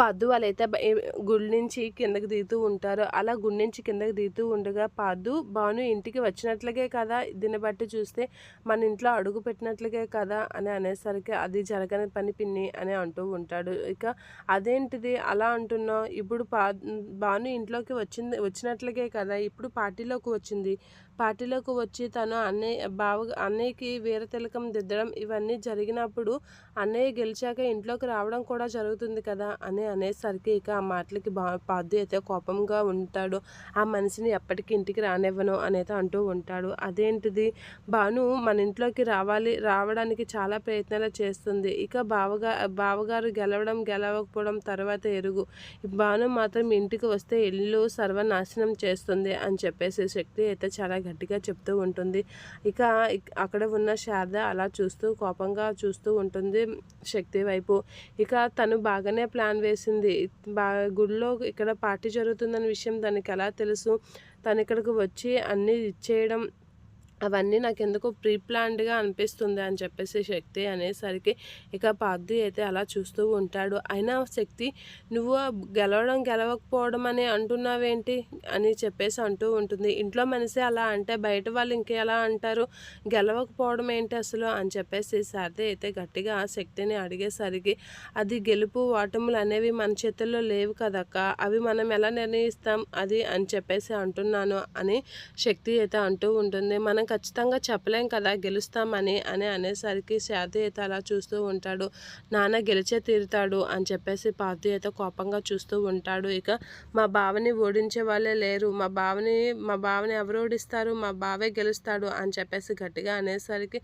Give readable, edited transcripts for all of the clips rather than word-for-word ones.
పద్దు వాళ్ళైతే గుడి నుంచి కిందకి దిగుతూ ఉంటారు. అలా గుడి నుంచి కిందకి దిగుతూ ఉండగా పద్దు, భాను ఇంటికి వచ్చినట్లుగే కదా! దీన్ని బట్టి చూస్తే మన ఇంట్లో అడుగు పెట్టినట్లుగే కదా! అని అనేసరికి అది జరగని పని పిన్ని అని అంటూ ఉంటాడు. ఇక అదేంటిది అలా అంటున్నావు? ఇప్పుడు భాను ఇంట్లోకి వచ్చినట్లుగే కదా! ఇప్పుడు పార్టీలోకి వచ్చింది. పార్టీలోకి వచ్చి తను అన్నయ్యకి వీర తిలకం దిద్దడం ఇవన్నీ జరిగినప్పుడు అన్నయ్య గెలిచాక ఇంట్లోకి రావడం కూడా జరుగుతుంది కదా అని అనేసరికి ఇక ఆ మాటలకి పార్థు అయితే కోపంగా ఉంటాడు. ఆ మనిషిని ఎప్పటికీ ఇంటికి రానివ్వను అనేది అంటూ ఉంటాడు. అదేంటిది భాను మన ఇంట్లోకి రావడానికి చాలా ప్రయత్నాలు చేస్తుంది. ఇక బావగారు గెలవకపోవడం తర్వాత ఎరుగు. భాను మాత్రం ఇంటికి వస్తే ఇల్లు సర్వనాశనం చేస్తుంది అని చెప్పేసి శక్తి అయితే చాలా గట్టిగా చెప్తూ ఉంటుంది. ఇక అక్కడ ఉన్న శారద అలా కోపంగా చూస్తూ ఉంటుంది శక్తి వైపు. ఇక తను బాగానే ప్లాన్ వేసింది. గుడిలో ఇక్కడ పార్టీ జరుగుతుందన్న విషయం తనకి ఎలా తెలుసు? తను ఇక్కడికి వచ్చి అన్నీ ఇచ్చేయడం అవన్నీ నాకెందుకో ప్రీ ప్లాన్డ్‌గా అనిపిస్తుంది అని చెప్పేసి శక్తి అనేసరికి ఇక పార్థు అయితే అలా చూస్తూ ఉంటాడు. అయినా శక్తి నువ్వు గెలవకపోవడం అని అంటున్నావేంటి? అని చెప్పేసి అంటూ ఉంటుంది. ఇంట్లో మనిషి అలా అంటే బయట వాళ్ళు ఇంకెలా అంటారు? గెలవకపోవడం ఏంటి అసలు? అని చెప్పేసి శారద అయితే గట్టిగా శక్తిని అడిగేసరికి అది గెలుపు ఓటములు అనేవి మన చేతుల్లో లేవు కదక్క! అవి మనం ఎలా నిర్ణయిస్తాం అది అని చెప్పేసి అంటున్నాను అని శక్తి అయితే అంటూ ఉంటుంది. మనం ఖచ్చితంగా చెప్పలేం కదా గెలుస్తామని అనేసరికి శారద అయితే అలా చూస్తూ ఉంటాడు. నాన్న గెలిచే తీరుతాడు అని చెప్పేసి పార్థు అయితే కోపంగా చూస్తూ ఉంటాడు. ఇక మా బావని ఓడించే వాళ్ళే లేరు, మా బావని ఎవరు ఓడిస్తారు, మా బావే గెలుస్తాడు అని చెప్పేసి గట్టిగా అనేసరికి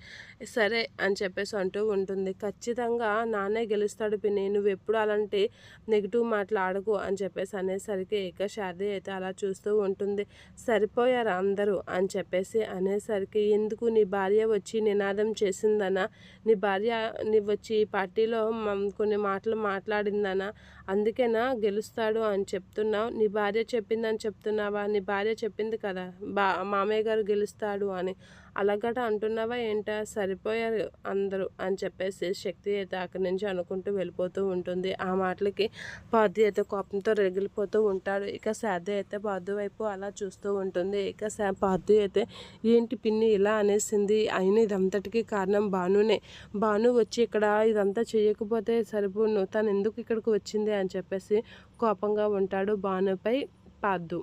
సరే అని చెప్పేసి అంటూ ఉంటుంది. ఖచ్చితంగా నాన్నే గెలుస్తాడు పిన్ని, నువ్వు ఎప్పుడు అలాంటి నెగిటివ్ మాటలు ఆడకు అని చెప్పేసి అనేసరికి ఇక శారద అయితే అలా చూస్తూ ఉంటుంది. సరిపోయారు అందరూ అని చెప్పేసి అనేసరికి ఎందుకు నీ భార్య వచ్చి నినాదం చేసిందనా? నీ భార్య వచ్చి పార్టీలో కొన్ని మాటలు మాట్లాడిందనా? అందుకేనా గెలుస్తాడు అని చెప్తున్నావు? నీ భార్య చెప్పిందని చెప్తున్నావా? నీ భార్య చెప్పింది కదా మామయ్య గారు గెలుస్తాడు అని, అలాగట అంటున్నావా ఏంటా? సరిపోయారు అందరూ అని చెప్పేసి శక్తి అయితే అక్కడి నుంచి అనుకుంటూ వెళ్ళిపోతూ ఉంటుంది. ఆ మాటలకి పార్థు అయితే కోపంతో రగిలిపోతూ ఉంటాడు. ఇక శారద అయితే పార్థు వైపు అలా చూస్తూ ఉంటుంది. ఇక పార్థు అయితే ఏంటి పిన్ని ఇలా అనేసింది? అయినా ఇదంతటికీ కారణం భానునే. భాను వచ్చి ఇక్కడ ఇదంతా చేయకపోతే సరిపోను, తను ఎందుకు ఇక్కడికి వచ్చింది అని చెప్పేసి కోపంగా ఉంటాడు భానుపై పార్థు.